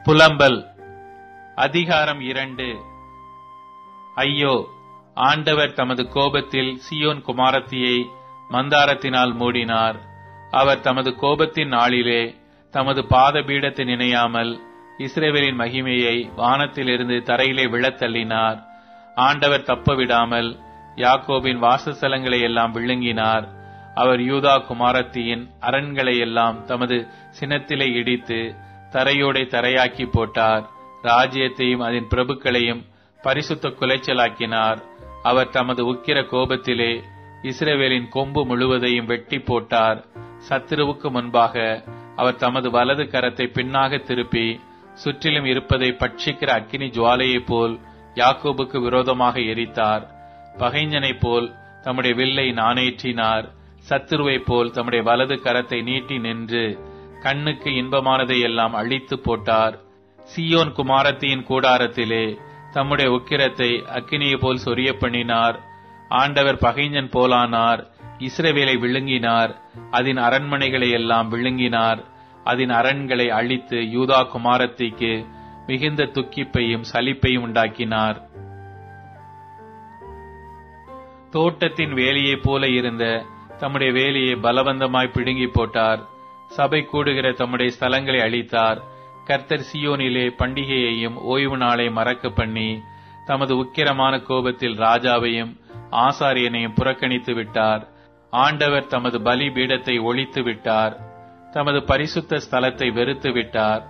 புலம்பல். அதிகாரம் 2. ஐயோ, ஆண்டவர் தமது கோபத்தில் சீயோன் குமாரத்தியை மந்தாரத்தினால் மூடினார். அவர் தமது கோபத்தின் நாளிலே தமது பாதபீடத்தை நினையாமல் இஸ்ரவேலின் மகிமையை வானத்திலிருந்து தரையிலே விழத்தள்ளினார். ஆண்டவர் தப்பவிடாமல் யாக்கோபின் வாசஸ்தலங்களை எல்லாம் விழுங்கினார். அவர் யூதா குமாரத்தியின் அரண்களை எல்லாம் தமது சினத்திலே இடித்து தரையோடை தரையாக்கி போட்டார். ராஜ்யத்தையும் அதன் பிரபுக்களையும் பரிசுத்த குலைச்சலாக்கினார். அவர் தமது உக்கிர கோபத்திலே இஸ்ரவேலின் கொம்பு முழுவதையும் வெட்டி போட்டார். சத்துருவுக்கு முன்பாக அவர் தமது வலது கரத்தை பின்னாக திருப்பி சுற்றிலும் இருப்பதை பட்சிக்கிற அக்கினி ஜுவாலையைப் போல் யாக்கோபுக்கு விரோதமாக எரித்தார். பகைஞனைப் போல் தம்முடைய வில்லை நாணேற்றினார். சத்துருவைப் போல் தம்முடைய வலது கரத்தை நீட்டி நின்று கண்ணுக்கு இன்பமானதை எல்லாம் அழித்து போட்டார். சீயோன் குமாரத்தியின் கூடாரத்திலே தம்முடைய உக்கிரத்தை அக்கினியை போல் சொரிய பண்ணினார். ஆண்டவர் பகைஞன் போலானார். இஸ்ரவேலை விழுங்கினார். அதன் அரண்மனைகளை எல்லாம் விழுங்கினார். அதன் அரண்களை அழித்து யூதா குமாரத்திக்கு மிகுந்த துக்கிப்பையும் சலிப்பையும் உண்டாக்கினார். தோட்டத்தின் வேலியைப் போல இருந்த தம்முடைய வேலியை பலவந்தமாய் பிடுங்கி போட்டார். சபை கூடுகிற தம்முடைய ஸ்தலங்களை அழித்தார். கர்த்தர் சீயோனிலே பண்டிகையையும் ஓய்வு நாளை மறக்க பண்ணி தமது உக்கிரமான கோபத்தில் ராஜாவையும் ஆசாரியனையும் புறக்கணித்து விட்டார். ஆண்டவர் தமது பலி பீடத்தை ஒழித்து விட்டார். தமது பரிசுத்த ஸ்தலத்தை வெறுத்து விட்டார்.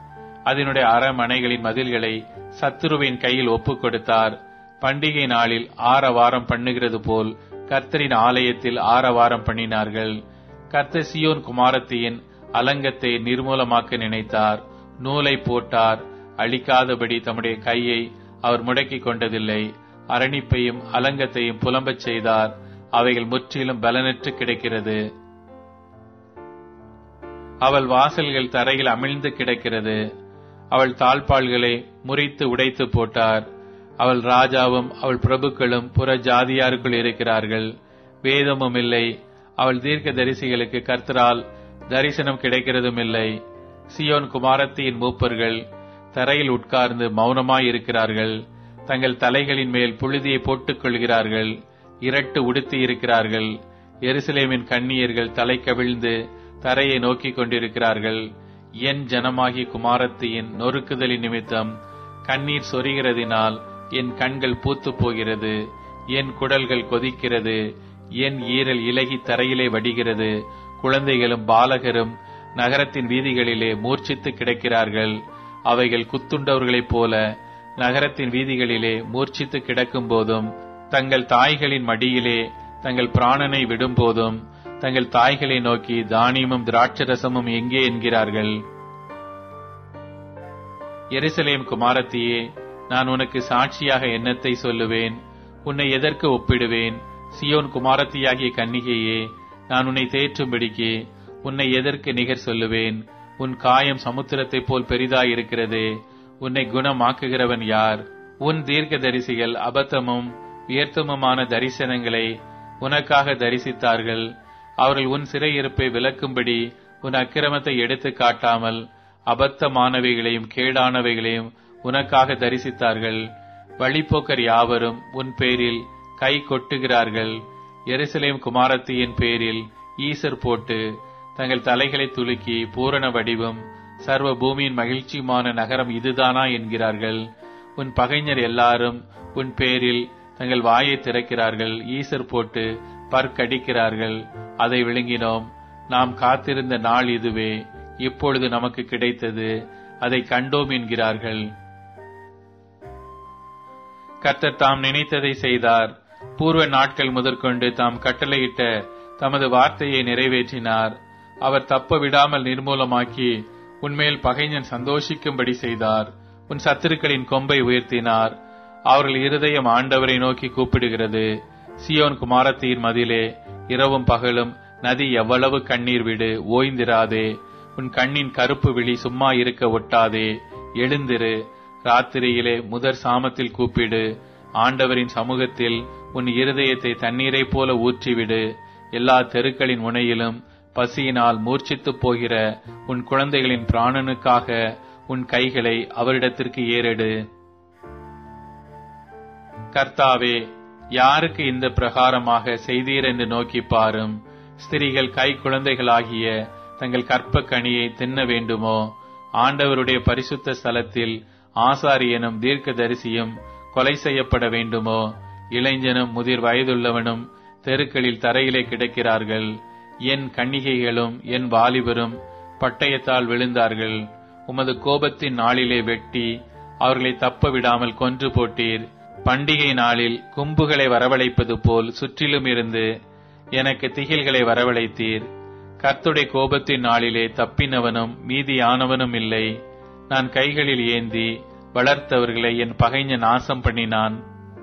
அதனுடைய அரமனைகளின் மதில்களை சத்துருவின் கையில் ஒப்புக் கொடுத்தார். பண்டிகை நாளில் ஆரவாரம் பண்ணுகிறது போல் கர்த்தரின் ஆலயத்தில் ஆரவாரம் பண்ணினார்கள். கர்த்தர் சீயோன் குமாரத்தியின் அலங்கத்தை நிர்மூலமாக்க நினைத்தார். நூலை போட்டார். அழிக்காதபடி தம்முடைய கையை அவர் முடக்கிக் கொண்டதில்லை. அரணிப்பையும் அலங்கத்தையும் புலம்பச் செய்தார். அவைகள் முற்றிலும் பலனற்று கிடக்கிறது. அவள் வாசல்கள் தரையில் அமிழ்ந்து கிடக்கிறது. அவள் தாழ்பாள்களை முறித்து உடைத்து போட்டார். அவள் ராஜாவும் அவள் பிரபுக்களும் புற ஜாதியாருக்குள் இருக்கிறார்கள். வேதமும் இல்லை. அவள் தீர்க்க தரிசிகளுக்கு கர்த்தரால் தரிசனம் கிடைக்கிறதும் இல்லை. சீயோன் குமாரத்தியின் மூப்பர்கள் தரையில் உட்கார்ந்து மௌனமாயிருக்கிறார்கள். தங்கள் தலைகளின் மேல் புழுதியை போட்டுக் கொள்கிறார்கள். இரட்டு உடுத்தி இருக்கிறார்கள். எருசலேமின் கன்னியர்கள் தலை கவிழ்ந்து தரையை நோக்கிக் கொண்டிருக்கிறார்கள். என் ஜனமாகிய குமாரத்தியின் நொறுக்குதலின் நிமித்தம் கண்ணீர் சொரிகிறதினால் என் கண்கள் பூத்து போகிறது. என் குடல்கள் கொதிக்கிறது. என் ஈரல் இலகி தரையிலே வடிகிறது. குழந்தைகளும் பாலகரும் நகரத்தின் வீதிகளிலே மூர்ச்சித்து கிடக்கிறார்கள். அவைகள் குத்துண்டவர்களைப் போல நகரத்தின் வீதிகளிலே மூர்ச்சித்து கிடக்கும் போதும் தங்கள் தாய்களின் மடியிலே தங்கள் பிராணனை விடும் போதும் தங்கள் தாய்களை நோக்கி தானியமும் திராட்சரசமும் எங்கே என்கிறார்கள். எருசலேம் குமாரத்தியே, நான் உனக்கு சாட்சியாக என்னத்தை சொல்லுவேன்? உன்னை எதற்கு ஒப்பிடுவேன்? சீயோன் குமாரத்தியாகிய கன்னிகையே, நான் உன்னை தேற்றும்படிக்கு உன்னை எதற்கு நிகர் சொல்லுவேன்? உன் காயம் சமுத்திரத்தைப் போல் பெரிதாயிருக்கிறதே. உன்னை குணமாக்குகிறவன் யார்? உன் தீர்க்க தரிசிகள் அபத்தமும் வியர்த்தமுமான தரிசனங்களை உனக்காக தரிசித்தார்கள். அவர்கள் உன் சிறையிருப்பை விலக்கும்படி உன் அக்கிரமத்தை எடுத்து காட்டாமல் அபத்தமானவைகளையும் கேடானவைகளையும் உனக்காக தரிசித்தார்கள். வழிப்போக்கர் யாவரும் உன் பேரில் கை கொட்டுகிறார்கள். எருசலேம் குமாரத்தியின் பேரில் ஈசர் போட்டு தங்கள் தலைகளை துலுக்கி பூரண வடிவும் சர்வ பூமியின் மகிழ்ச்சியுமான நகரம் இதுதானா என்கிறார்கள். உன் பகைஞர் எல்லாரும் உன் பேரில் தங்கள் வாயை திறக்கிறார்கள். ஈசர் போட்டு பற்கடிக்கிறார்கள். அதை விழுங்கினோம். நாம் காத்திருந்த நாள் இதுவே. இப்பொழுது நமக்கு கிடைத்தது. அதை கண்டோம் என்கிறார்கள். கர்த்தர் தாம் நினைத்ததை செய்தார். பூர்வ நாட்கள் முதற்கொண்டு தாம் கட்டளையிட்ட தமது வார்த்தையை நிறைவேற்றினார். அவர் தப்ப விடாமல் நிர்மூலமாக்கி உன்மேல் பகைஞன் சந்தோஷிக்கும்படி செய்தார். உன் சத்துருக்களின் கொம்பை உயர்த்தினார். அவர்கள் இருதயம் ஆண்டவரை நோக்கி கூப்பிடுகிறது. சீயோன் குமாரத்தியின் மதிலே இரவும் பகலும் நதி எவ்வளவு கண்ணீர் விடு, ஓய்ந்திராதே. உன் கண்ணின் கருப்பு விழி சும்மா இருக்க ஒட்டாதே. எழுந்திரு, ராத்திரியிலே முதற் சாமத்தில் கூப்பிடு. ஆண்டவரின் சமூகத்தில் உன் இருதயத்தை தண்ணீரை போல ஊற்றிவிடு. எல்லா தெருக்களின் முனையிலும் பசியினால் மூர்ச்சித்து போகிற உன் குழந்தைகளின் பிராணனுக்காக உன் கைகளை அவரிடத்திற்கு ஏறெடு. கர்த்தாவே, யாருக்கு இந்த பிரகாரமாக செய்தீர் என்று நோக்கி பாரும். ஸ்திரீகள் கை குழந்தைகளாகிய தங்கள் கற்ப கனியை தின்ன வேண்டுமோ? ஆண்டவருடைய பரிசுத்த ஸ்தலத்தில் ஆசாரியனும் தீர்க்கதரிசியும் கொலை செய்யப்பட வேண்டுமோ? இளைஞனும் முதிர் வயதுள்ளவனும் தெருக்களில் தரையிலே கிடக்கிறார்கள். என் கன்னிகைகளும் என் வாலிபரும் பட்டயத்தால் விழுந்தார்கள். உமது கோபத்தின் நாளிலே வெட்டி அவர்களை தப்ப விடாமல் கொன்று போட்டீர். பண்டிகை நாளில் கும்புகளை வரவழைப்பது போல் சுற்றிலும் இருந்து எனக்கு திகில்களை வரவழைத்தீர். கர்த்தருடைய கோபத்தின் நாளிலே தப்பினவனும் மீதியானவனும் இல்லை. நான் கைகளில் ஏந்தி வளர்த்தவர்களை என் பகைஞன் நாசம் பண்ணினான்.